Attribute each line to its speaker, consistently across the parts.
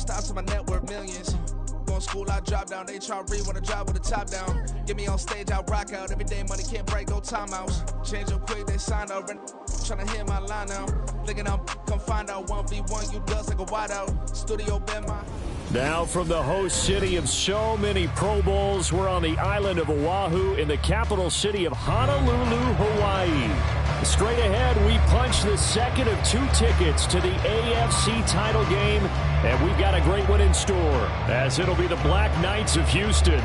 Speaker 1: stops in my net worth millions. Going school, I drop down. They try to read when I drive with the top down. Get me on stage, I rock out. Every day money can't break, no timeouts. Change up quick, they sign up. Trying to hit my line now. Thinking I'm come find out 1v1, you dust like a wideout. Studio been my.
Speaker 2: Now from the host city of so many Pro Bowls, we're on the island of Oahu in the capital city of Honolulu, Hawaii. Straight ahead, we punch the second of 2 tickets to the AFC title game, and we've got a great one in store, as it'll be the Black Knights of Houston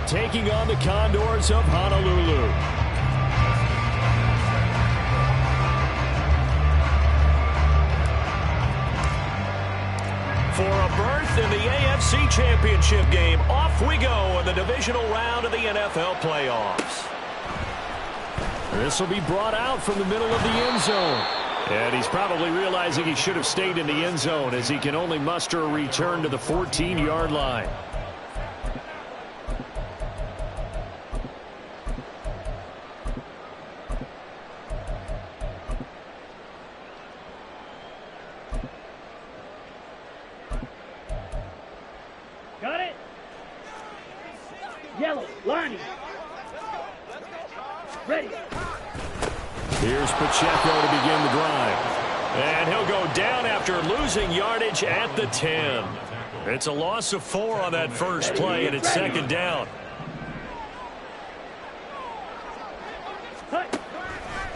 Speaker 2: taking on the Condors of Honolulu. For a berth in the AFC Championship game, off we go in the divisional round of the NFL playoffs. This will be brought out from the middle of the end zone. And he's probably realizing he should have stayed in the end zone as he can only muster a return to the 14-yard line.
Speaker 3: Got it? Yellow, lining. Ready.
Speaker 2: Here's Pacheco to begin the drive. And he'll go down after losing yardage at the 10. It's a loss of 4 on that first play, and it's second down.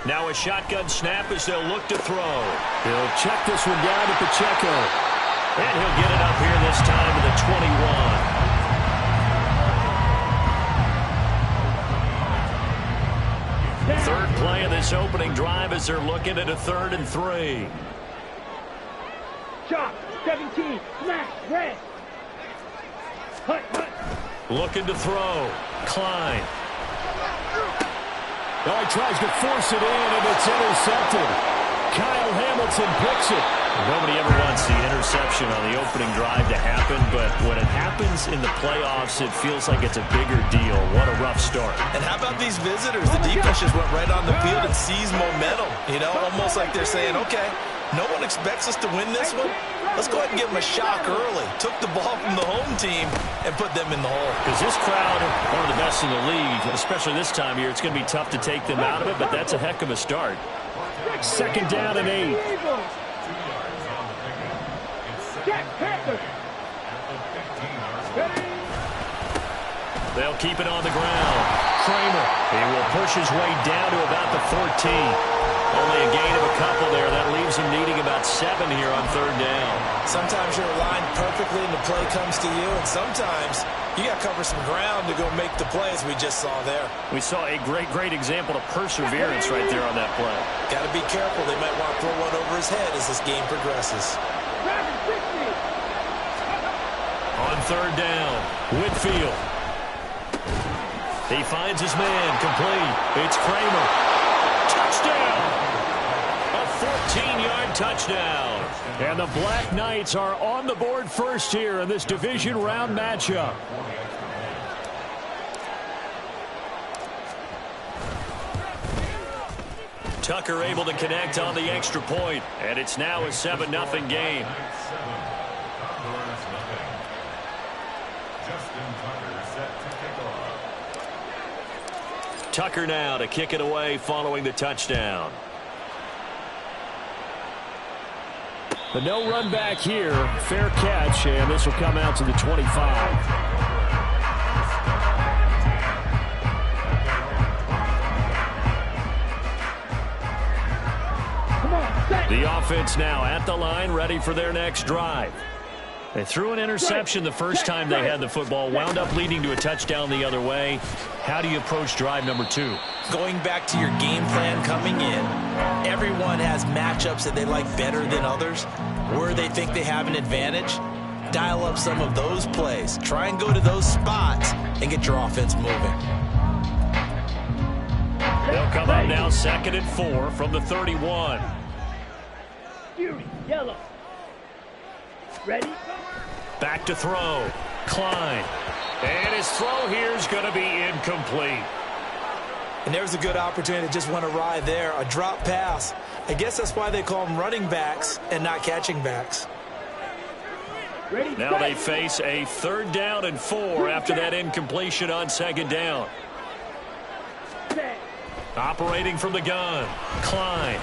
Speaker 2: Now a shotgun snap as they'll look to throw. He'll check this one down to Pacheco. And he'll get it up here this time to the 21. Third play of this opening drive as they're looking at a 3rd and 3.
Speaker 3: Shot, 17, smash, red. Hut, hut.
Speaker 2: Looking to throw. Klein. Oh, he tries to force it in, and it's intercepted. Kyle Hamilton picks it.
Speaker 4: Nobody ever wants the interception on the opening drive to happen, but when it happens in the playoffs, it feels like it's a bigger deal. What a rough start.
Speaker 5: And how about these visitors? The defense just went right on the field and seized momentum. You know, almost like they're saying, okay, no one expects us to win this one. Let's go ahead and give them a shock early. Took the ball from the home team and put them in the hole.
Speaker 4: Because this crowd, one of the best in the league, especially this time of year, it's going to be tough to take them out of it, but that's a heck of a start.
Speaker 2: Second down and 8.
Speaker 4: They'll keep it on the ground. Kramer, he will push his way down to about the 14. Only a gain of a couple there. That leaves him needing about 7 here on 3rd down.
Speaker 5: Sometimes you're aligned perfectly and the play comes to you, and sometimes you got to cover some ground to go make the play, as we just saw there.
Speaker 4: We saw a great example of perseverance right there on that play.
Speaker 5: Got to be careful. They might want to throw one over his head as this game progresses.
Speaker 4: On 3rd down, Whitfield. He finds his man, complete. It's Kramer. Touchdown! A 14-yard touchdown.
Speaker 2: And the Black Knights are on the board first here in this division round matchup.
Speaker 4: Tucker able to connect on the extra point, and it's now a 7-0 game. Tucker now to kick it away following the touchdown.
Speaker 2: The no run back here, fair catch, and this will come out to the 25. The offense now at the line, ready for their next drive. They threw an interception the first time they had the football, wound up leading to a touchdown the other way. How do you approach drive number 2?
Speaker 5: Going back to your game plan coming in, everyone has matchups that they like better than others, where they think they have an advantage. Dial up some of those plays. Try and go to those spots and get your offense moving.
Speaker 4: They'll come up now 2nd and 4 from the 31.
Speaker 3: Fury, yellow. Ready?
Speaker 4: Back to throw. Klein. And his throw here is going to be incomplete.
Speaker 5: And there's a good opportunity to just want to ride there. A drop pass. I guess that's why they call them running backs and not catching backs.
Speaker 3: Ready,
Speaker 4: Now they
Speaker 3: set.
Speaker 4: face a 3rd down and 4 after that incompletion on 2nd down.
Speaker 3: Set.
Speaker 4: Operating from the gun, Klein.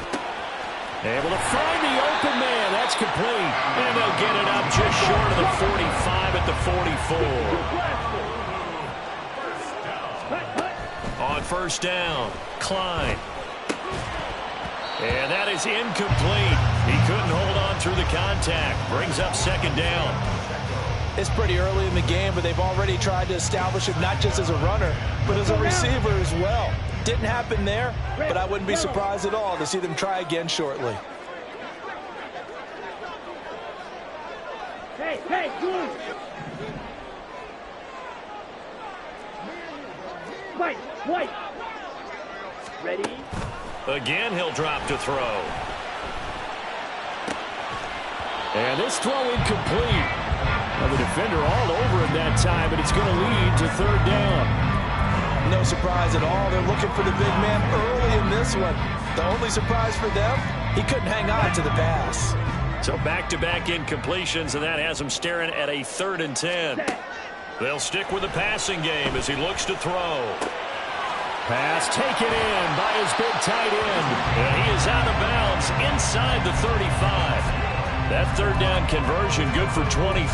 Speaker 4: Able to find the open man. That's complete. And they'll get it up just short of the 45 at the 44. On 1st down, Klein. And that is incomplete. He couldn't hold on through the contact. Brings up 2nd down.
Speaker 5: It's pretty early in the game, but they've already tried to establish him not just as a runner, but as a receiver as well. Didn't happen there, but I wouldn't be surprised at all to see them try again shortly.
Speaker 3: Hey, hey, good. White. Ready?
Speaker 4: Again, he'll drop to throw.
Speaker 2: And this throw incomplete. Well, the defender all over him that time, but it's going to lead to 3rd down.
Speaker 5: No surprise at all. They're looking for the big man early in this one. The only surprise for them, he couldn't hang on to the pass.
Speaker 4: So back-to-back incompletions, and that has him staring at a 3rd and 10. They'll stick with the passing game as he looks to throw.
Speaker 2: Pass taken in by his big tight end.
Speaker 4: And he is out of bounds inside the 35. That 3rd down conversion good for 23.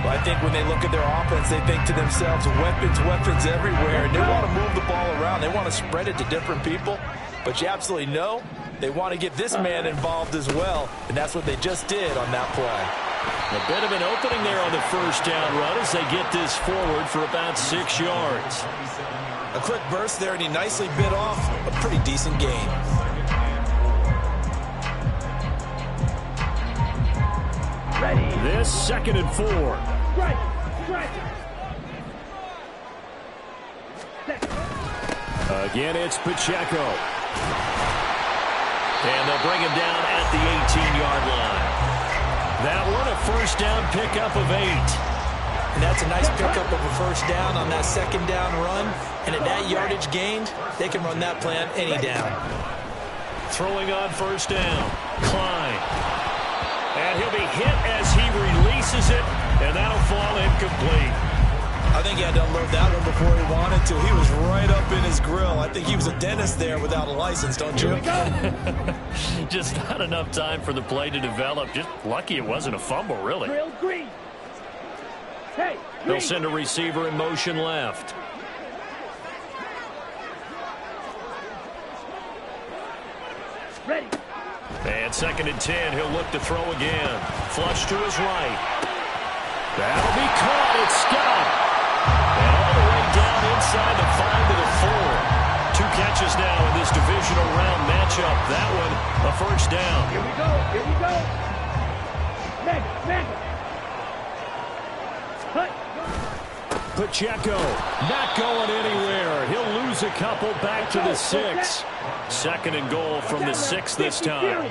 Speaker 5: Well, I think when they look at their offense, they think to themselves, weapons everywhere. And they want to move the ball around. They want to spread it to different people. But you absolutely know they want to get this man involved as well. And that's what they just did on that play.
Speaker 4: A bit of an opening there on the 1st down run as they get this forward for about 6 yards.
Speaker 5: A quick burst there, and he nicely bit off a pretty decent gain.
Speaker 3: Ready?
Speaker 2: This 2nd and 4.
Speaker 3: Strike.
Speaker 2: Again, it's Pacheco.
Speaker 4: And they'll bring him down at the 18-yard line. That one a 1st down pickup of 8.
Speaker 5: And that's a nice pickup of a 1st down on that 2nd down run. And at that yardage gained, they can run that play on any down.
Speaker 4: Throwing on 1st down, Klein. And he'll be hit as he releases it, and that'll fall incomplete.
Speaker 5: I think he had to unload that one before he wanted to. He was right up in his grill. I think he was a dentist there without a license, don't you?
Speaker 4: Just not enough time for the play to develop. Just lucky it wasn't a fumble, really.
Speaker 3: Drill green. Hey,
Speaker 4: They'll send a receiver in motion left.
Speaker 3: Ready.
Speaker 4: And 2nd and 10, he'll look to throw again. Flush to his right.
Speaker 2: That'll be caught. It's Scott.
Speaker 4: And all the way down inside the 5 to the 4. 2 catches now in this divisional round matchup. That one, a 1st down.
Speaker 3: Here we go. Mega. Cut.
Speaker 2: Pacheco not going anywhere. He'll lose a couple back to the 6.
Speaker 4: 2nd and goal from the 6 this time.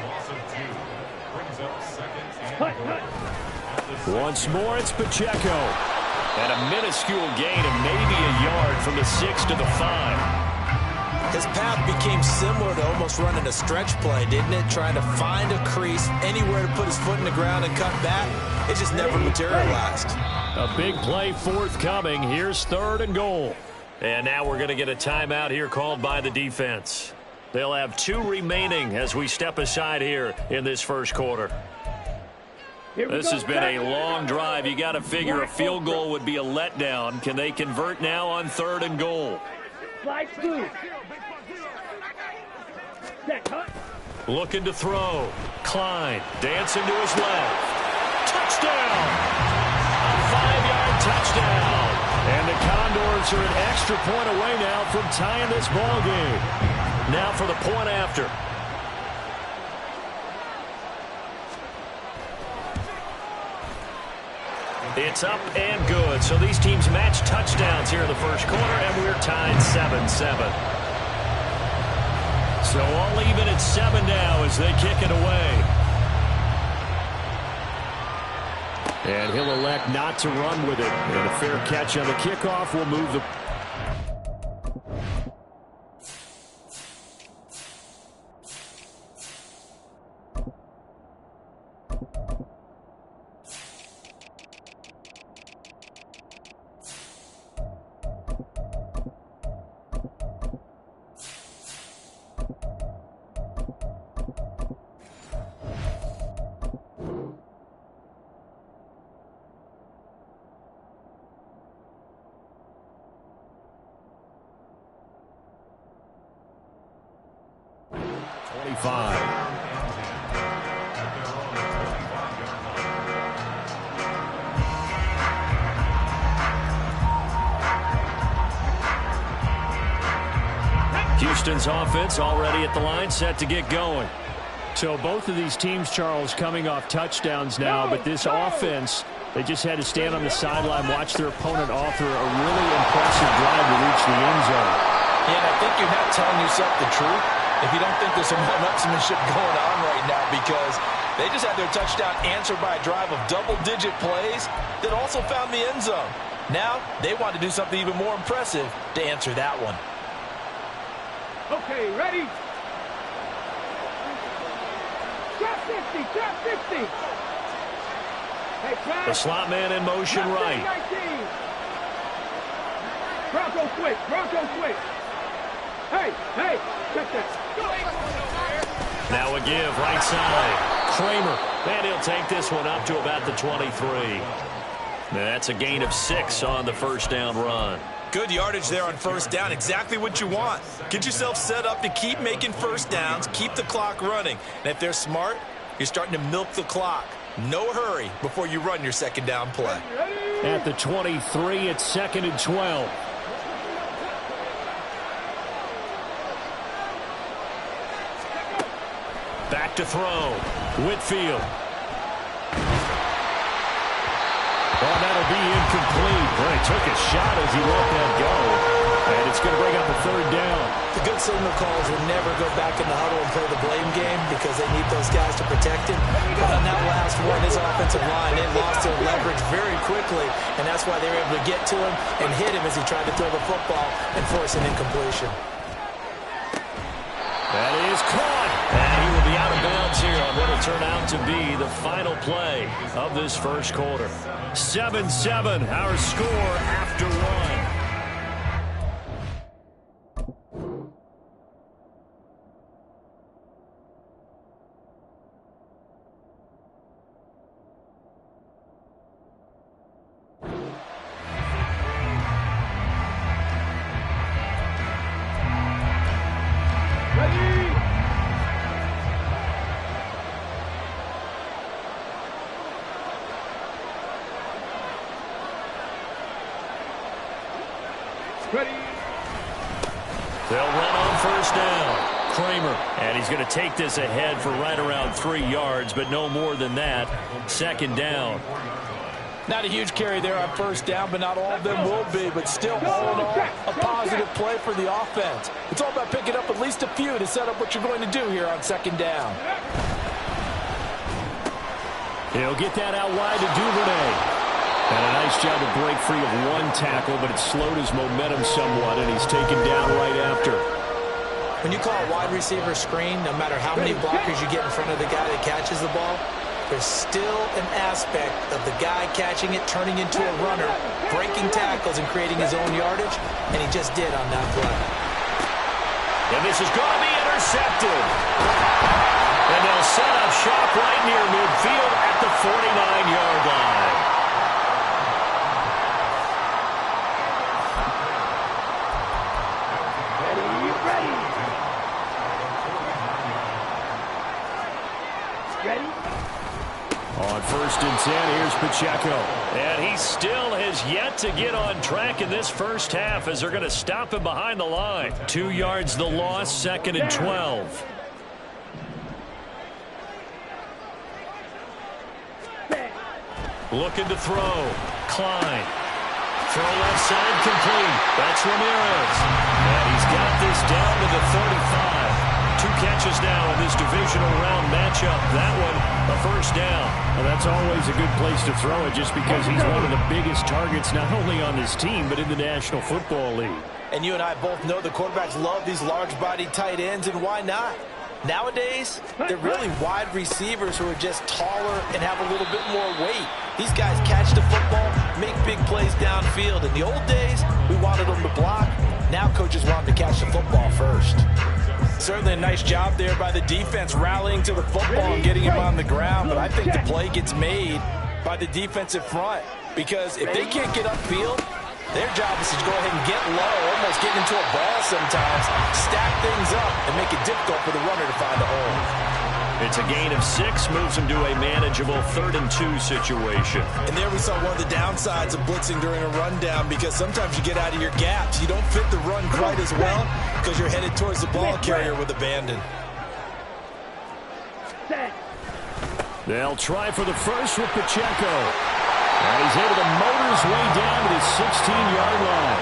Speaker 3: Cut.
Speaker 2: Once more, it's Pacheco.
Speaker 4: And a minuscule gain of maybe a yard from the 6 to the 5.
Speaker 5: His path became similar to almost running a stretch play, didn't it? Trying to find a crease, anywhere to put his foot in the ground and cut back. It just never materialized.
Speaker 2: A big play forthcoming. Here's 3rd and goal.
Speaker 4: And now we're going to get a timeout here called by the defense. They'll have 2 remaining as we step aside here in this 1st quarter. This has been a long drive. You got to figure a field goal would be a letdown. Can they convert now on 3rd and goal?
Speaker 3: Slide through. Set. Cut.
Speaker 4: Looking to throw. Klein dancing to his left. Touchdown! A 5-yard touchdown.
Speaker 2: And the Condors are an extra point away now from tying this ball game.
Speaker 4: Now for the point after. It's up and good. So these teams match touchdowns here in the 1st quarter, and we're tied 7-7. So all even at 7 now as they kick it away.
Speaker 2: And he'll elect not to run with it. And a fair catch on the kickoff will move the... 25. Houston's offense already at the line, set to get going. So both of these teams, Charles, coming off touchdowns now, but this offense, they just had to stand on the sideline, watch their opponent author a really impressive drive to reach the end zone.
Speaker 5: Yeah, and I think you're not telling yourself the truth if you don't think there's some one-upsmanship going on right now, because they just had their touchdown answered by a drive of double-digit plays that also found the end zone. Now they want to do something even more impressive to answer that one.
Speaker 3: Okay, ready? Drop 50, drop 50. Hey, Brad.
Speaker 2: The slot man in motion right.
Speaker 3: 19. Bronco switch, Bronco switch. Hey, check that.
Speaker 2: Now a give, right side. Kramer, and he'll take this one up to about the 23. That's a gain of 6 on the first down run.
Speaker 5: Good yardage there on first down. Exactly what you want. Get yourself set up to keep making first downs, keep the clock running. And if they're smart, you're starting to milk the clock. No hurry before you run your second down play.
Speaker 2: At the 23, it's 2nd and 12. Back to throw. Whitfield. Well, that'll be incomplete. Boy, he took a shot as he let that go. And it's going to bring up a 3rd down.
Speaker 5: The good signal calls will never go back in the huddle and play the blame game because they need those guys to protect him. But on that last one, his offensive line, they lost their leverage very quickly, and that's why they were able to get to him and hit him as he tried to throw the football and force an incompletion.
Speaker 2: That is caught. And he will be out of bounds here on what will turn out to be the final play of this first quarter. 7-7, our score after 1. They'll run on first down. Kramer, and he's going to take this ahead for right around 3 yards, but no more than that. 2nd down.
Speaker 5: Not a huge carry there on first down, but not all of them will be. But still, all in all, a positive play for the offense. It's all about picking up at least a few to set up what you're going to do here on 2nd down.
Speaker 2: He'll get that out wide to Duvernay. And a nice job to break free of 1 tackle, but it slowed his momentum somewhat, and he's taken down right after.
Speaker 5: When you call a wide receiver screen, no matter how many blockers you get in front of the guy that catches the ball, there's still an aspect of the guy catching it, turning into a runner, breaking tackles and creating his own yardage, and he just did on that play.
Speaker 2: And this is going to be intercepted. And they'll set up shop right near midfield at the 49-yard line. On 1st and 10, here's Pacheco. And he still has yet to get on track in this first half as they're going to stop him behind the line. 2 yards the loss, 2nd and 12. Looking to throw. Klein. Throw left side complete. That's Ramirez. And he's got this down to the 35. 2 catches now in this divisional round matchup. That one, a first down. Well, that's always a good place to throw it just because he's one of the biggest targets not only on this team but in the National Football League.
Speaker 5: And you and I both know the quarterbacks love these large-bodied tight ends, and why not? Nowadays, they're really wide receivers who are just taller and have a little bit more weight. These guys catch the football, make big plays downfield. In the old days, we wanted them to block. Now coaches want them to catch the football first. Certainly a nice job there by the defense rallying to the football and getting him on the ground, but I think the play gets made by the defensive front because if they can't get upfield, Their job is to go ahead and get low, almost get into a ball sometimes, stack things up, and make it difficult for the runner to find a hole.
Speaker 4: It's a gain of 6, moves them to a manageable 3rd and 2 situation.
Speaker 5: And there we saw one of the downsides of blitzing during a rundown, because sometimes you get out of your gaps. You don't fit the run quite as well because you're headed towards the ball carrier with abandon.
Speaker 2: They'll try for the first with Pacheco. And he's able to motor his way down to the 16-yard line.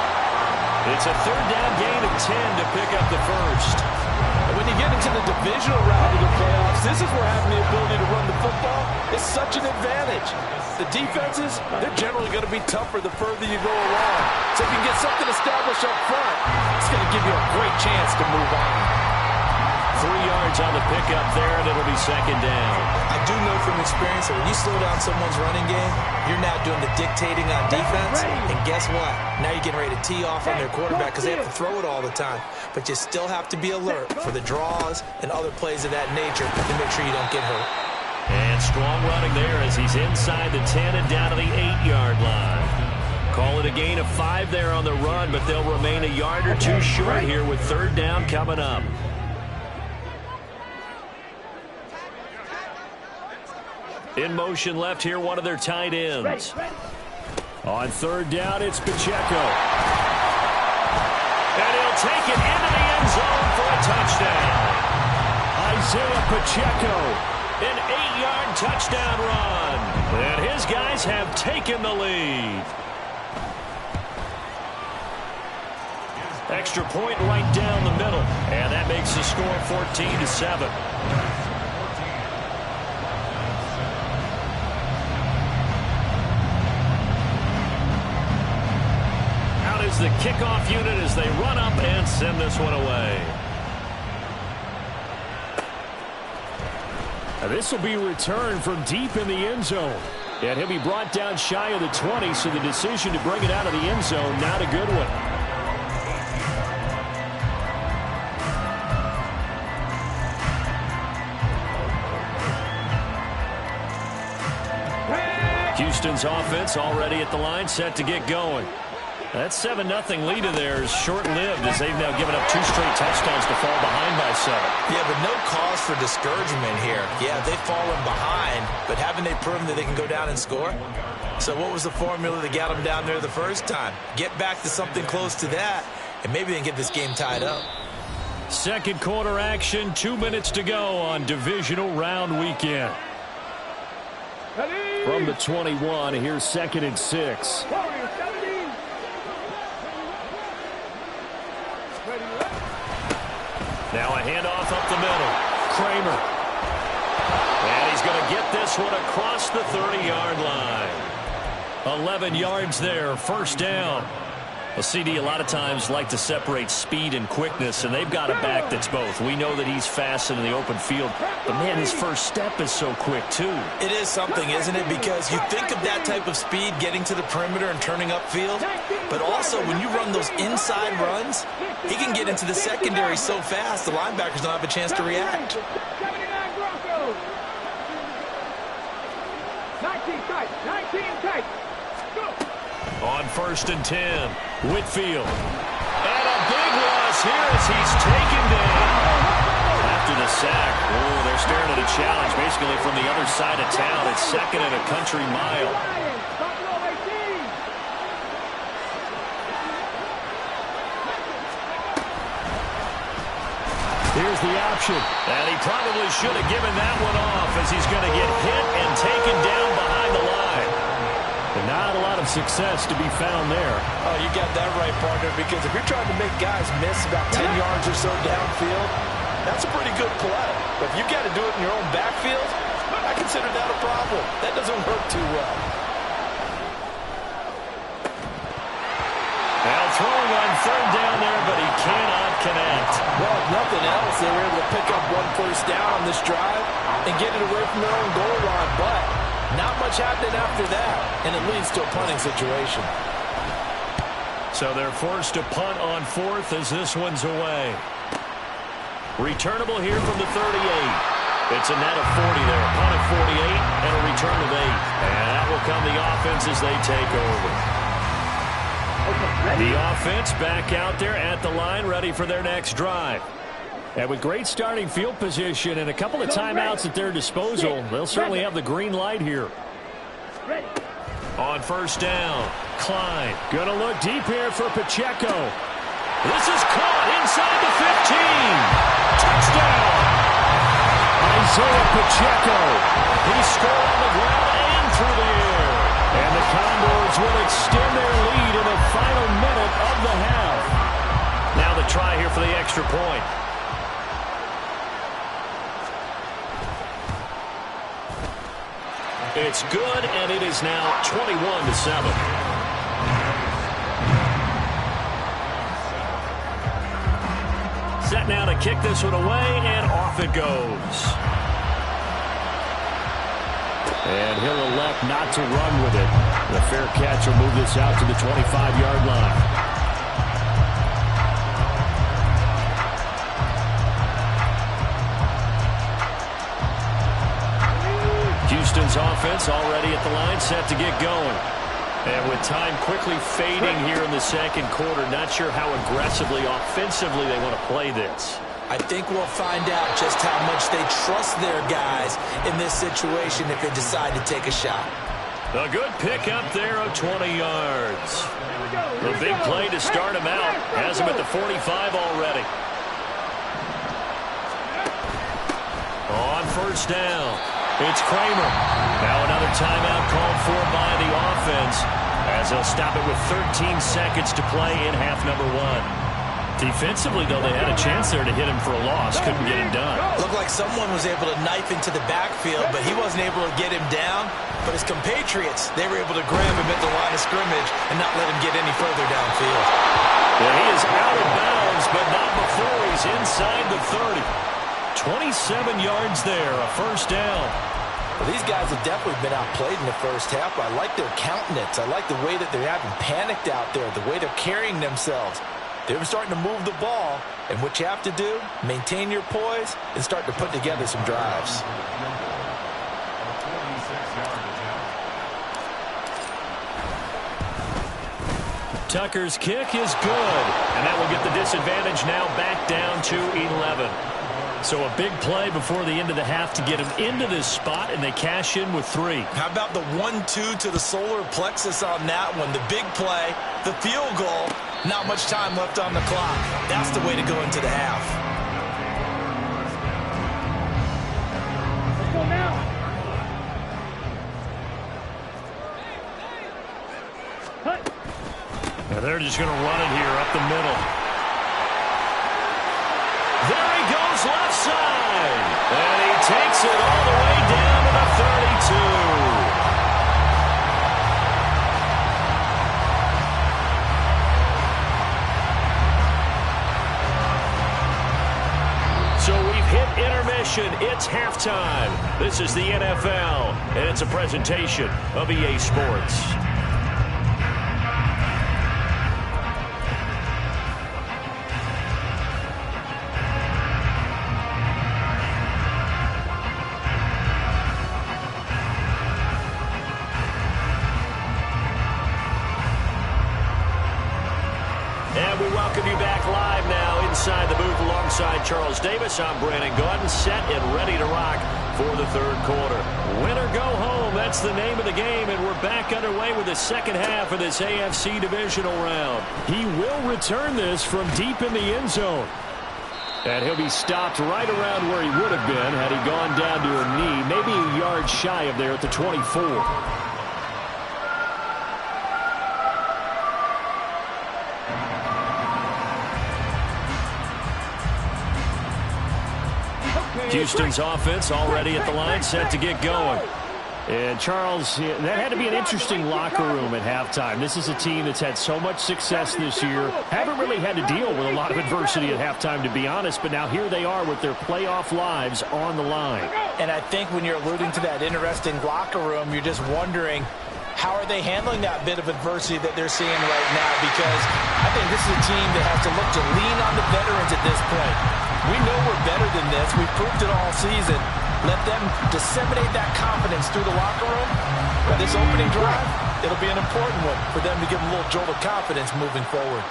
Speaker 4: It's a 3rd down gain of 10 to pick up the first.
Speaker 5: And when you get into the divisional round of the playoffs, this is where having the ability to run the football is such an advantage. The defenses, they're generally going to be tougher the further you go along. So if you can get something established up front, it's going to give you a great chance to move on.
Speaker 4: 3 yards on the pickup there, and it'll be 2nd down.
Speaker 5: I do know from experience that when you slow down someone's running game, you're now doing the dictating on defense. And guess what? Now you're getting ready to tee off on their quarterback because they have to throw it all the time. But you still have to be alert for the draws and other plays of that nature to make sure you don't get hurt.
Speaker 4: And strong running there as he's inside the 10 and down to the 8-yard line. Call it a gain of 5 there on the run, but they'll remain a yard or 2 short here with 3rd down coming up. In motion left here, one of their tight ends.
Speaker 2: On 3rd down, it's Pacheco.
Speaker 4: And he'll take it into the end zone for a touchdown.
Speaker 2: Isaiah Pacheco.
Speaker 4: An 8-yard touchdown run. And his guys have taken the lead. Extra point right down the middle. And that makes the score 14-7. The kickoff unit as they run up and send this one away.
Speaker 2: Now this will be returned from deep in the end zone. And he'll be brought down shy of the 20, so the decision to bring it out of the end zone, not a good one. Houston's offense already at the line, set to get going. That 7-0 lead of theirs short-lived as they've now given up 2 straight touchdowns to fall behind by 7.
Speaker 5: Yeah, but no cause for discouragement here. Yeah, they've fallen behind, but haven't they proven that they can go down and score? So what was the formula that got them down there the first time? Get back to something close to that, and maybe they can get this game tied up.
Speaker 2: Second quarter action, 2 minutes to go on divisional round weekend. From the 21, here's 2nd and 6.
Speaker 4: Now a handoff up the middle. Kramer. And he's going to get this one across the 30-yard line. 11 yards there, 1st down. Well, CD a lot of times like to separate speed and quickness, and they've got a back that's both. We know that he's fast in the open field, but man, his first step is so quick too.
Speaker 5: It is something, isn't it? Because you think of that type of speed getting to the perimeter and turning upfield, but also when you run those inside runs, he can get into the secondary so fast the linebackers don't have a chance to react.
Speaker 3: 19 tight.
Speaker 4: On 1st and 10, Whitfield. And a big loss here as he's taken down. After the sack, they're staring at a challenge basically from the other side of town. It's 2nd and a country mile.
Speaker 2: Here's the option.
Speaker 4: And he probably should have given that one off as he's going to get hit and taken down behind the line.
Speaker 2: And not a lot of success to be found there.
Speaker 5: Oh, you got that right, partner, because if you're trying to make guys miss about 10 yards or so downfield, that's a pretty good play. But if you've got to do it in your own backfield, I consider that a problem. That doesn't work too well.
Speaker 4: Now throwing on 3rd down there, but he cannot connect.
Speaker 5: Well, if nothing else, they were able to pick up 1 first down on this drive and get it away from their own goal line. But not much happening after that, and it leads to a punting situation.
Speaker 4: So they're forced to punt on 4th as this one's away. Returnable here from the 38. It's a net of 40 there. A punt of 48 and a return of 8. And that will come the offense as they take over.
Speaker 2: The offense back out there at the line, ready for their next drive. And with great starting field position and a couple of timeouts at their disposal, they'll certainly have the green light here. On first down, Klein. Going to look deep here for Pacheco. This is caught inside the 15. Touchdown! Isaiah Pacheco. He scored on the ground and through the air. And the Condors will extend their lead in the final minute of the half.
Speaker 4: Now the try here for the extra point. It's good, and it is now 21-7. Set now to kick this one away, and off it goes.
Speaker 2: And he'll elect not to run with it. The fair catch will move this out to the 25-yard line. Houston's offense already at the line, set to get going. And with time quickly fading here in the second quarter, not sure how aggressively, offensively they want to play this.
Speaker 5: I think we'll find out just how much they trust their guys in this situation if they decide to take a shot.
Speaker 4: A good pick up there of 20 yards. The big play to start him out. Has him at the 45 already. On first down, it's Kramer. Now another timeout called for by the offense as they'll stop it with 13 seconds to play in half number one. Defensively, though, they had a chance there to hit him for a loss. Couldn't get it done.
Speaker 5: Looked like someone was able to knife into the backfield, but he wasn't able to get him down. But his compatriots, they were able to grab him at the line of scrimmage and not let him get any further downfield.
Speaker 4: Well, he is out of bounds, but not before he's inside the 30. 27 yards there, a first down.
Speaker 5: Well, these guys have definitely been outplayed in the first half. I like their countenance. I like the way that they're having panicked out there, the way they're carrying themselves. They're starting to move the ball, and what you have to do, maintain your poise and start to put together some drives.
Speaker 4: Tucker's kick is good, and that will get the disadvantage now back down to 11. So a big play before the end of the half to get them into this spot, and they cash in with 3.
Speaker 5: How about the 1-2 to the solar plexus on that one? The big play, the field goal, not much time left on the clock. That's the way to go into the half.
Speaker 3: Let's go now.
Speaker 4: And they're just going to run it here up the middle. There he goes left side. And he takes it all the way down to the 32. So we've hit intermission. It's halftime. This is the NFL, and it's a presentation of EA Sports. And we welcome you back live now inside the booth alongside Charles Davis. I'm Brandon Gaudin, set and ready to rock for the third quarter. Win or go home, that's the name of the game, and we're back underway with the second half of this AFC divisional round.
Speaker 2: He will return this from deep in the end zone. And he'll be stopped right around where he would have been had he gone down to a knee, maybe a yard shy of there at the 24.
Speaker 4: Houston's offense already at the line, set to get going.
Speaker 2: And Charles, that had to be an interesting locker room at halftime. This is a team that's had so much success this year. Haven't really had to deal with a lot of adversity at halftime, to be honest, but now here they are with their playoff lives on the line.
Speaker 5: And I think when you're alluding to that interesting locker room, you're just wondering, how are they handling that bit of adversity that they're seeing right now? Because I think this is a team that has to look to lean on the veterans at this point. We know we're better than this. We've proved it all season. Let them disseminate that confidence through the locker room for this opening drive, it'll be an important one for them to give them a little jolt of confidence moving forward.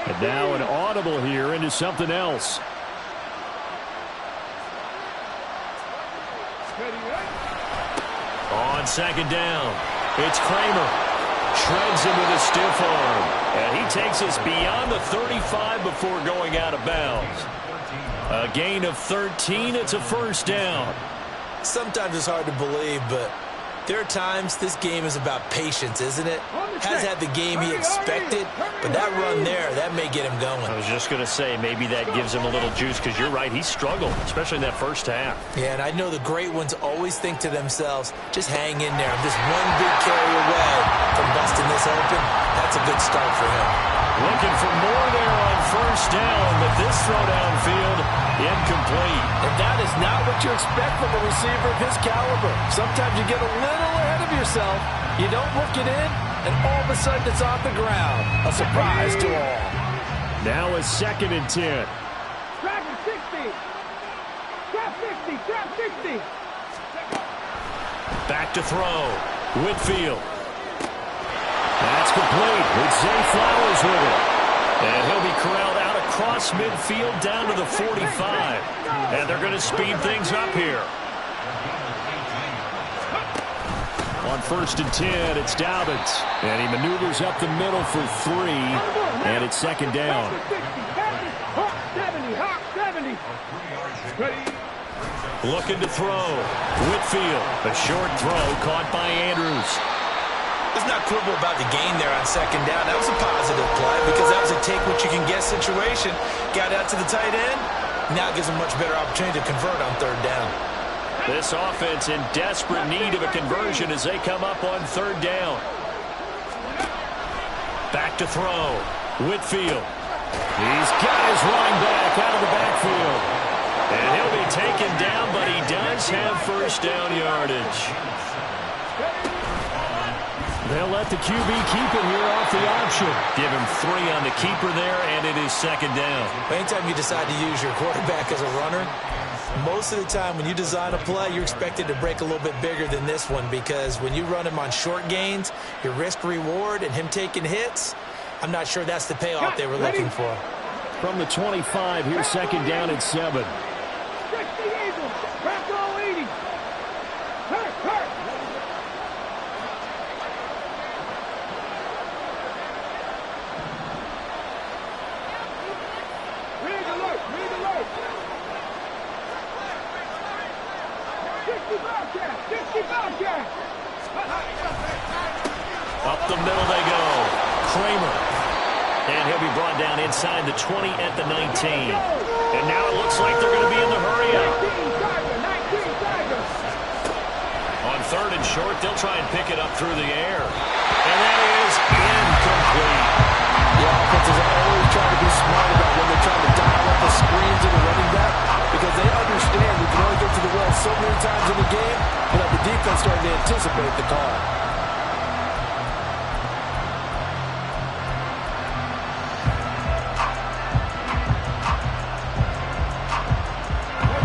Speaker 2: And now an audible here into something else.
Speaker 4: On second down, it's Kramer. Shreds him with a stiff arm. And he takes us beyond the 35 before going out of bounds. A gain of 13. It's a first down.
Speaker 5: Sometimes it's hard to believe, but there are times this game is about patience, isn't it? Has had the game he expected, but that run there, that may get him going.
Speaker 4: I was just going to say, maybe that gives him a little juice, because you're right, he struggled, especially in that first half.
Speaker 5: Yeah, and I know the great ones always think to themselves, just hang in there. I'm just one big carry away from busting this open. That's a good start for him.
Speaker 4: Looking for more there on first down, but this throw downfield, incomplete.
Speaker 5: And that is not what you expect from a receiver of his caliber. Sometimes you get a little ahead of yourself, you don't look it in, and all of a sudden it's off the ground. A surprise to all.
Speaker 2: Now a 2nd and 10.
Speaker 3: Trap 60. Trap 60. Trap 60.
Speaker 4: Back to throw. Whitfield. That's complete. It's Zay Flowers with it. And he'll be corralled out across midfield down to the 45. And they're going to speed things up here. On 1st and 10, it's Dobbins. And he maneuvers up the middle for 3. And it's 2nd down.
Speaker 3: 70.
Speaker 4: Looking to throw. Whitfield. A short throw caught by Andrews.
Speaker 5: Let's not quibble about the gain there on 2nd down. That was a positive play because that was a take-what-you-can-get situation. Got out to the tight end. Now it gives them much better opportunity to convert on 3rd down.
Speaker 4: This offense in desperate need of a conversion as they come up on 3rd down. Back to throw. Whitfield. He's got his running back out of the backfield. And he'll be taken down, but he does have first down yardage.
Speaker 2: They'll let the QB keep it here off the option.
Speaker 4: Give him 3 on the keeper there, and it is 2nd down.
Speaker 5: Anytime you decide to use your quarterback as a runner, most of the time when you design a play, you're expected to break a little bit bigger than this one because when you run him on short gains, your risk-reward and him taking hits, I'm not sure that's the payoff they were looking for.
Speaker 2: From the 25, here's 2nd down and 7.
Speaker 3: 60 Eagles. Back row 80. Hurt. Read alert. 60 Bobcat.
Speaker 4: Up the middle they go. Kramer. And he'll be brought down inside the 20 at the 19. And now it looks like they're going to be in the hurry up.
Speaker 3: 19
Speaker 4: On 3rd and short, they'll try and pick it up through the air. And that is incomplete.
Speaker 5: The offenses are always trying to be smart about when they're trying to dial up the screens of the running back because they understand we can only get to the well so many times in the game, but the defense starting to anticipate the call.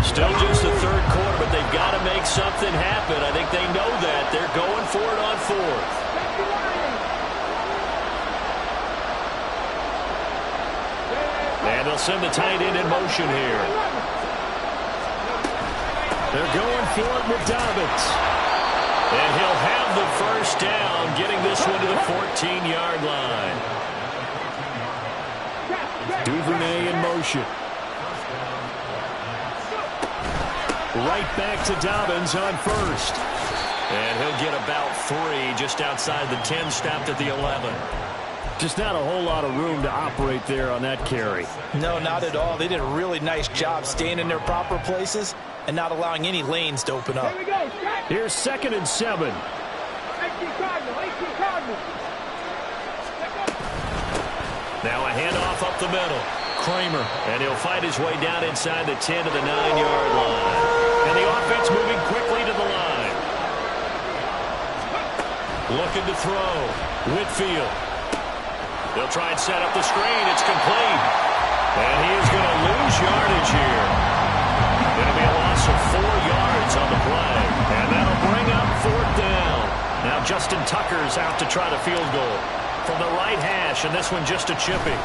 Speaker 4: Still just the 3rd quarter, but they've got to make something happen. I think they know that. They're going for it on 4th. And they'll send the tight end in motion here.
Speaker 2: They're going for it with Dobbins.
Speaker 4: And he'll have the first down, getting this one to the 14-yard line.
Speaker 2: Duvernay in motion. Right back to Dobbins on 1st.
Speaker 4: And he'll get about 3 just outside the 10, stopped at the 11.
Speaker 2: Just not a whole lot of room to operate there on that carry.
Speaker 5: No, not at all. They did a really nice job staying in their proper places and not allowing any lanes to open up.
Speaker 2: Here's 2nd and 7.
Speaker 3: 18 Cardinal.
Speaker 4: Now a handoff up the middle. Kramer, and he'll fight his way down inside the 10 to the 9-yard line. And the offense moving quickly to the line. Looking to throw. Whitfield. They'll try and set up the screen. It's complete. And he is going to lose yardage here. It'll be a loss of 4 yards on the play. And that'll bring up 4th down. Now Justin Tucker Tucker's out to try the field goal. From the right hash, and this one just a chipping.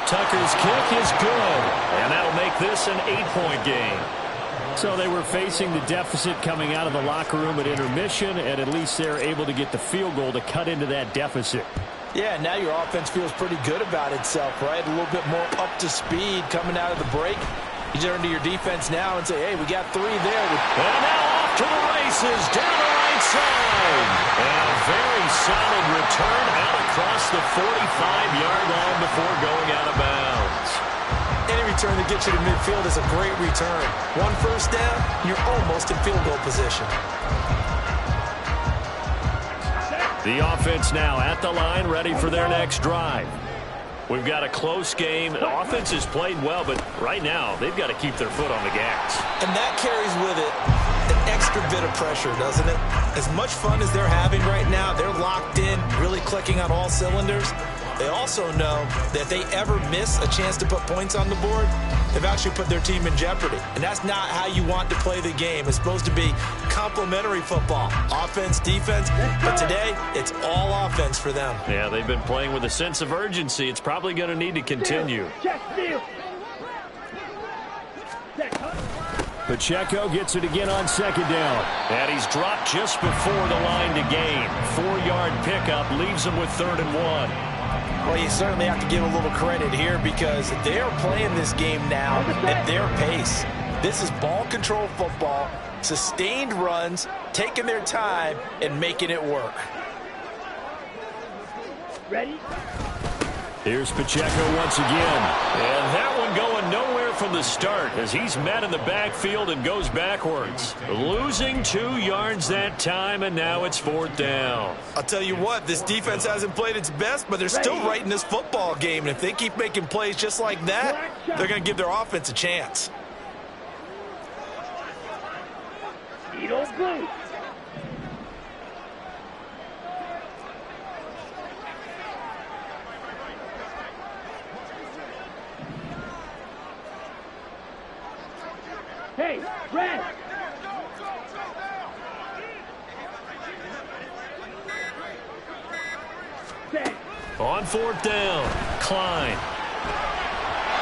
Speaker 4: Tucker's kick is good, and that'll make this an 8-point game.
Speaker 2: So they were facing the deficit coming out of the locker room at intermission, and at least they're able to get the field goal to cut into that deficit.
Speaker 5: Yeah, now your offense feels pretty good about itself, right? A little bit more up to speed coming out of the break. You turn to your defense now and say, hey, we got 3 there.
Speaker 4: And now off to the races, down the right side. And a very solid return out across the 45-yard line before going out of bounds.
Speaker 5: Any return that gets you to midfield is a great return. 1 first down, you're almost in field goal position.
Speaker 2: The offense now at the line, ready for their next drive.
Speaker 4: We've got a close game. The offense has played well, but right now they've got to keep their foot on the gas.
Speaker 5: And that carries with it an extra bit of pressure, doesn't it? As much fun as they're having right now, they're locked in, really clicking on all cylinders. They also know that if they ever miss a chance to put points on the board, they've actually put their team in jeopardy. And that's not how you want to play the game. It's supposed to be complementary football. Offense, defense. But today, it's all offense for them.
Speaker 4: Yeah, they've been playing with a sense of urgency. It's probably going to need to continue.
Speaker 2: Pacheco gets it again on 2nd down.
Speaker 4: And he's dropped just before the line to gain. 4-yard pickup leaves him with 3rd and 1.
Speaker 5: Well, you certainly have to give a little credit here because they're playing this game now at their pace. This is ball control football, sustained runs, taking their time, and making it work.
Speaker 3: Ready?
Speaker 2: Here's Pacheco once again.
Speaker 4: And that one going nowhere from the start as he's met in the backfield and goes backwards. Losing 2 yards that time, and now it's 4th down.
Speaker 5: I'll tell you what, this defense hasn't played its best, but they're still right in this football game. And if they keep making plays just like that, they're going to give their offense a chance.
Speaker 3: You don't blue. Hey, red!
Speaker 4: On 4th down, Klein.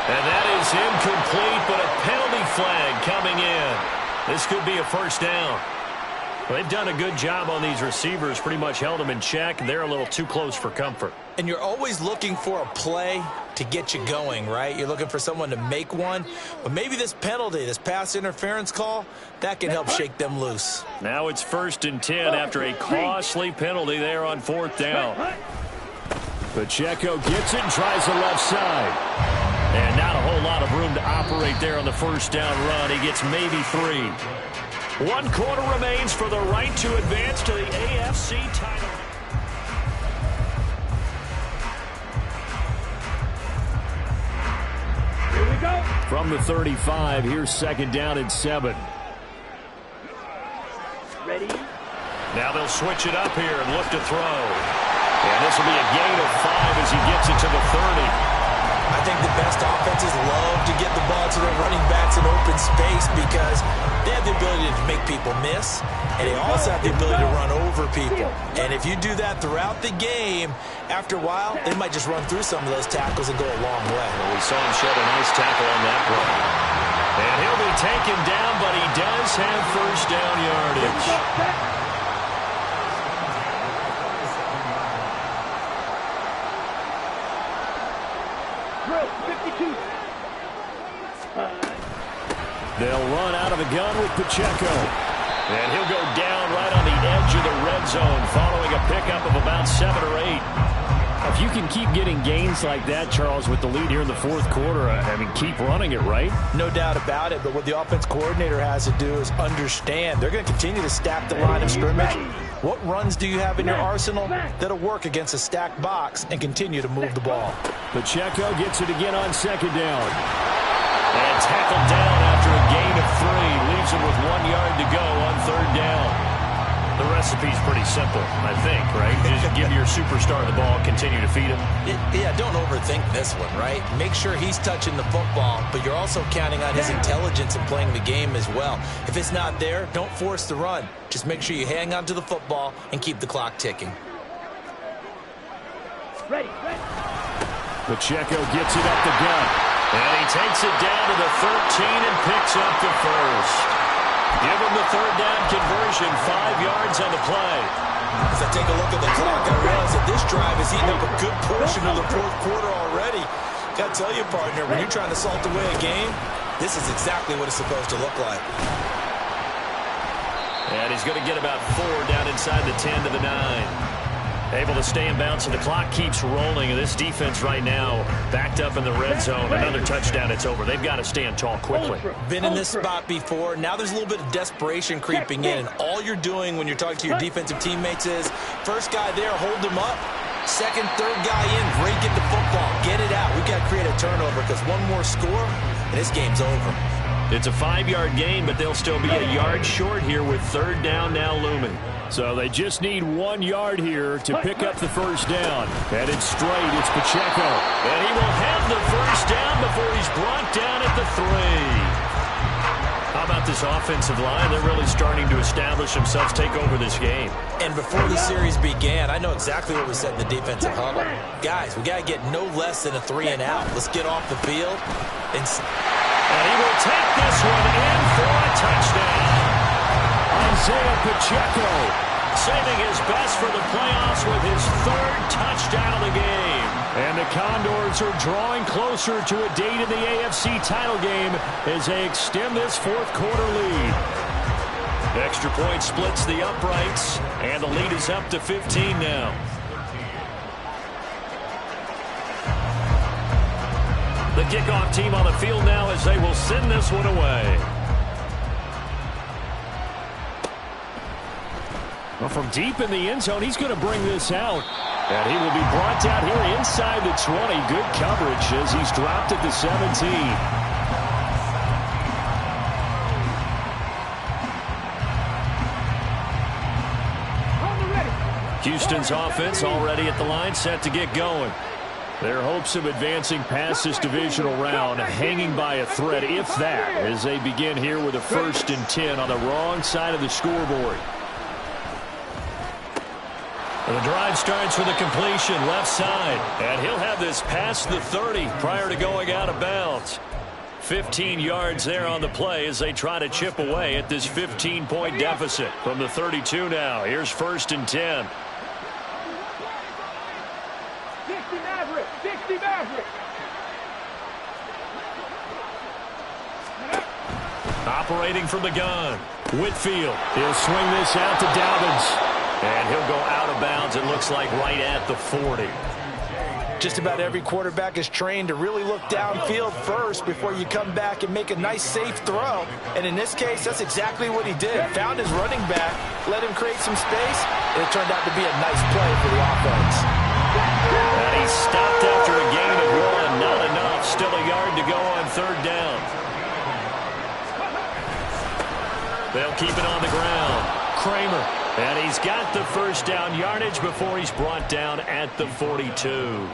Speaker 4: And that is incomplete, but a penalty flag coming in. This could be a 1st down. Well, they've done a good job on these receivers, pretty much held them in check. They're a little too close for comfort.
Speaker 5: And you're always looking for a play to get you going, right? You're looking for someone to make one. But maybe this penalty, this pass interference call, that can help shake them loose.
Speaker 4: Now it's 1st and 10 after a costly penalty there on 4th down.
Speaker 2: Pacheco gets it and tries the left side.
Speaker 4: And not a whole lot of room to operate there on the 1st down run. He gets maybe 3. 1 quarter remains for the right to advance to the AFC title.
Speaker 3: Here we go.
Speaker 2: From the 35, here's 2nd down and 7.
Speaker 3: Ready?
Speaker 4: Now they'll switch it up here and look to throw. And this will be a gain of 5 as he gets it to the 30.
Speaker 5: I think the best offenses love to get the ball to their running backs in open space because they have the ability to make people miss, and they also have the ability to run over people. And if you do that throughout the game, after a while, they might just run through some of those tackles and go a long way.
Speaker 4: Well, we saw him shed a nice tackle on that play. And he'll be taken down, but he does have 1st down yardage.
Speaker 2: They'll run out of the gun with Pacheco.
Speaker 4: And he'll go down right on the edge of the red zone following a pickup of about 7 or 8.
Speaker 2: If you can keep getting gains like that, Charles, with the lead here in the 4th quarter, I mean, keep running it, right?
Speaker 5: No doubt about it, but what the offense coordinator has to do is understand. They're going to continue to stack the line of scrimmage. What runs do you have in your arsenal that'll work against a stacked box and continue to move the ball?
Speaker 2: Pacheco gets it again on 2nd down.
Speaker 4: And tackled down after a gain of 3. Leaves him with 1 yard to go on 3rd down. The recipe's pretty simple, I think, right? Just give your superstar the ball, continue to feed him.
Speaker 5: Yeah, don't overthink this one, right? Make sure he's touching the football, but you're also counting on his intelligence in playing the game as well. If it's not there, don't force the run. Just make sure you hang on to the football and keep the clock ticking.
Speaker 3: Ready.
Speaker 2: Pacheco gets it up the gut.
Speaker 4: And he takes it down to the 13 and picks up the first. Give him the third down conversion, 5 yards on the play.
Speaker 5: As I take a look at the clock, I realize that this drive has eaten up a good portion of the fourth quarter already. Got to tell you, partner, when you're trying to salt away a game, this is exactly what it's supposed to look like.
Speaker 4: And he's going to get about 4 down inside the 10 to the 9. Able to stay in bounds, and the clock keeps rolling. And this defense right now backed up in the red zone. Another touchdown, it's over. They've got to stand tall quickly.
Speaker 5: Been in this spot before. Now there's a little bit of desperation creeping in. And all you're doing when you're talking to your defensive teammates is, first guy there, hold him up. Second, third guy in, Ray, get the football. Get it out. We've got to create a turnover because one more score, and this game's over.
Speaker 4: It's a 5-yard gain, but they'll still be a yard short here with third down now looming.
Speaker 2: So they just need 1 yard here to pick up the first down. And it's straight. It's Pacheco.
Speaker 4: And he will have the first down before he's brought down at the 3. How about this offensive line? They're really starting to establish themselves, take over this game.
Speaker 5: And before the series began, I know exactly what was said in the defensive huddle. Guys, we got to get no less than a 3 and out. Let's get off the field.
Speaker 4: And he will take this one in for a touchdown.
Speaker 2: Isaiah Pacheco
Speaker 4: saving his best for the playoffs with his 3rd touchdown of the game.
Speaker 2: And the Condors are drawing closer to a date in the AFC title game as they extend this 4th quarter lead.
Speaker 4: Extra point splits the uprights, and the lead is up to 15 now. The kickoff team on the field now as they will send this one away.
Speaker 2: Well, from deep in the end zone, he's going to bring this out. And he will be brought down here inside the 20. Good coverage as he's dropped at the 17.
Speaker 4: Houston's offense already at the line, set to get going.
Speaker 2: Their hopes of advancing past this divisional round hanging by a thread, if that, as they begin here with a 1st and 10 on the wrong side of the scoreboard.
Speaker 4: And the drive starts with a completion left side. And he'll have this past the 30 prior to going out of bounds. 15 yards there on the play as they try to chip away at this 15-point deficit. From the 32 now, here's 1st and 10.
Speaker 3: 60 Maverick.
Speaker 4: Operating from the gun, Whitfield.
Speaker 2: He'll swing this out to Dobbins.
Speaker 4: And he'll go out of bounds, it looks like, right at the 40.
Speaker 5: Just about every quarterback is trained to really look downfield first before you come back and make a nice, safe throw. And in this case, that's exactly what he did. Found his running back, let him create some space, and it turned out to be a nice play for the offense.
Speaker 4: And he stopped after a gain of 1. Not enough. Still a yard to go on 3rd down. They'll keep it on the ground. Kramer. And he's got the first down yardage before he's brought down at the 42.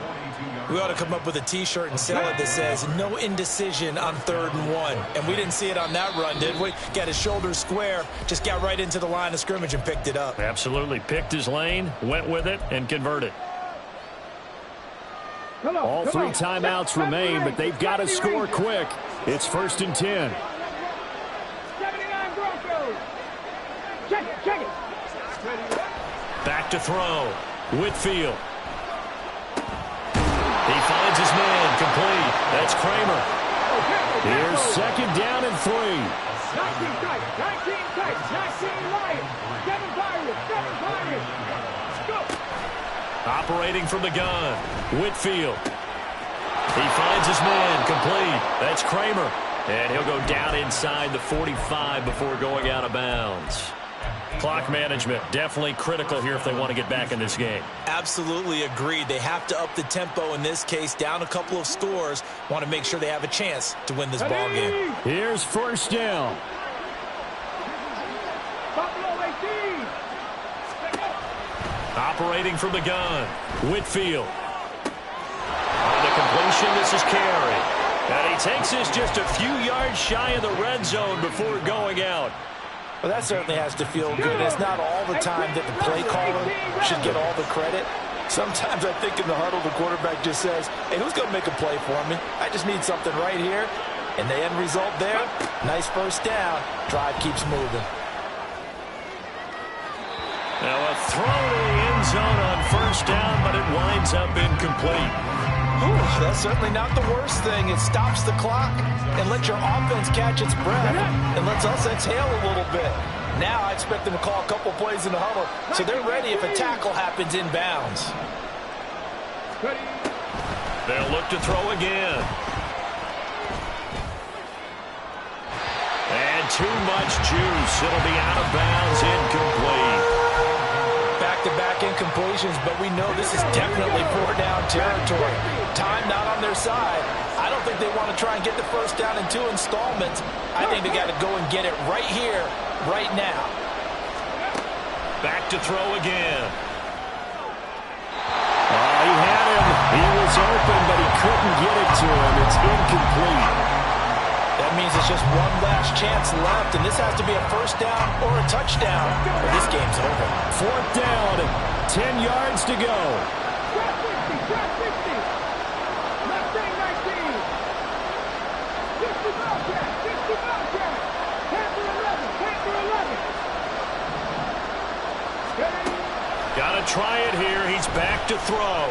Speaker 5: We ought to come up with a T-shirt and sell it that says, no indecision on 3rd and 1. And we didn't see it on that run, did we? Got his shoulders square, just got right into the line of scrimmage and picked it up.
Speaker 4: Absolutely. Picked his lane, went with it, and converted.
Speaker 2: All 3 timeouts remain, but they've got to score quick. It's 1st and 10.
Speaker 3: 79 Broncos. Check it.
Speaker 4: Back to throw. Whitfield. He finds his man. Complete. That's Kramer.
Speaker 2: Here's 2nd down and 3.
Speaker 3: 19 tight. 19 Lions. 7 Pirates. Go.
Speaker 4: Operating from the gun. Whitfield. He finds his man. Complete. That's Kramer. And he'll go down inside the 45 before going out of bounds. Clock management definitely critical here if they want to get back in this game.
Speaker 5: Absolutely agreed. They have to up the tempo in this case, down a couple of scores. Want to make sure they have a chance to win this ball game.
Speaker 2: Here's 1st down.
Speaker 3: Buffalo 18.
Speaker 4: Operating from the gun, Whitfield. On the completion, this is Carey. And he takes this just a few yards shy of the red zone before going out.
Speaker 5: Well, that certainly has to feel good. It's not all the time that the play caller should get all the credit. Sometimes I think in the huddle, the quarterback just says, hey, who's going to make a play for me? I just need something right here. And the end result there, nice first down. Drive keeps moving.
Speaker 4: Now a throw to the end zone on first down, but it winds up incomplete.
Speaker 5: Ooh, that's certainly not the worst thing. It stops the clock and lets your offense catch its breath and lets us exhale a little bit. Now I expect them to call a couple plays in the huddle so they're ready if a tackle happens inbounds.
Speaker 4: They'll look to throw again. And too much juice. It'll be out of bounds, incomplete.
Speaker 5: Back-to-back incompletions, but we know this is definitely four-down territory. Time not on their side. I don't think they want to try and get the first down in 2 installments. I think they got to go and get it right here, right now.
Speaker 4: Back to throw again.
Speaker 2: He had him. He was open, but he couldn't get it to him. It's incomplete.
Speaker 5: That means it's just one last chance left, and this has to be a first down or a touchdown, or this game's over.
Speaker 2: 4th down, 10 yards to go.
Speaker 3: Drop 50, drop 50. Mustang 19. 50 Bobcat, 50 Bobcat. Panther 11, Panther 11.
Speaker 4: Got to try it here. He's back to throw.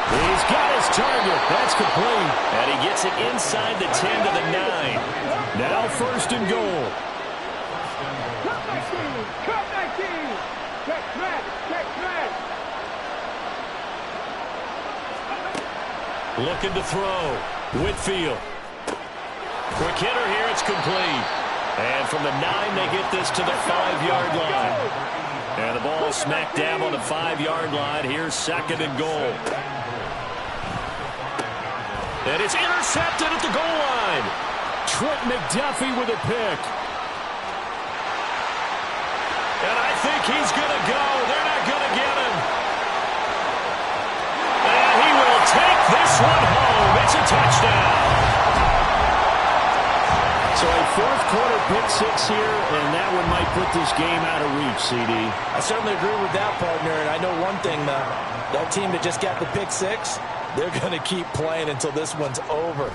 Speaker 2: He's got his target. That's complete.
Speaker 4: And he gets it inside the 10 to the 9.
Speaker 2: Now 1st and goal.
Speaker 3: Cut 19, cut 19. Check threat, check threat.
Speaker 4: Looking to throw. Whitfield. Quick hitter here. It's complete. And from the 9, they get this to the 5-yard line. And the ball smack dab on the 5-yard line. Here's 2nd and goal. And it's intercepted at the goal line.
Speaker 2: Trent McDuffie with a pick.
Speaker 4: And I think he's going to go. They're not going to get him. And he will take this one home. It's a touchdown.
Speaker 2: So a 4th quarter pick 6 here, and that one might put this game out of reach, CD.
Speaker 5: I certainly agree with that, partner, and I know one thing, though. That team that just got the pick 6, they're going to keep playing until this one's over.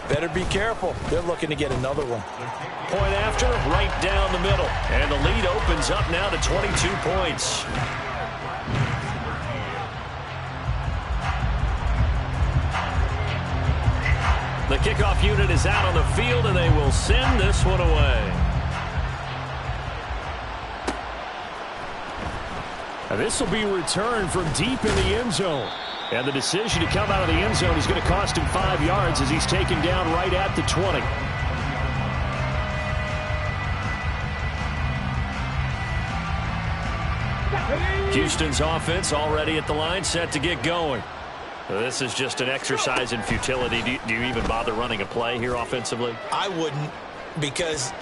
Speaker 5: Better be careful. They're looking to get another one.
Speaker 4: Point after, right down the middle. And the lead opens up now to 22 points. The kickoff unit is out on the field, and they will send this one away.
Speaker 2: And this will be returned from deep in the end zone. And the decision to come out of the end zone is going to cost him 5 yards as he's taken down right at the 20.
Speaker 4: Houston's offense already at the line, set to get going. This is just an exercise in futility. Do you even bother running a play here offensively?
Speaker 5: I wouldn't, because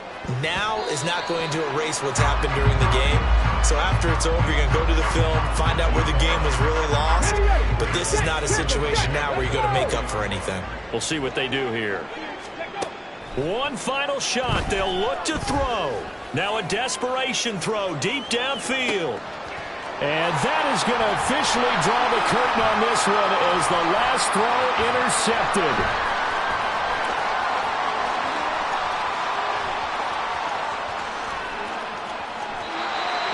Speaker 5: now is not going to erase what's happened during the game. So after it's over, you're going to go to the film, find out where the game was really lost. But this is not a situation now where you're going to make up for anything.
Speaker 4: We'll see what they do here. One final shot. They'll look to throw. Now a desperation throw deep downfield.
Speaker 2: And that is going to officially draw the curtain on this one as the last throw intercepted.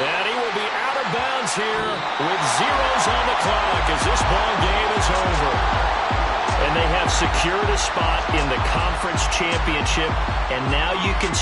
Speaker 4: And he will be out of bounds here with zeros on the clock as this ball game is over. And they have secured a spot in the conference championship, and now you can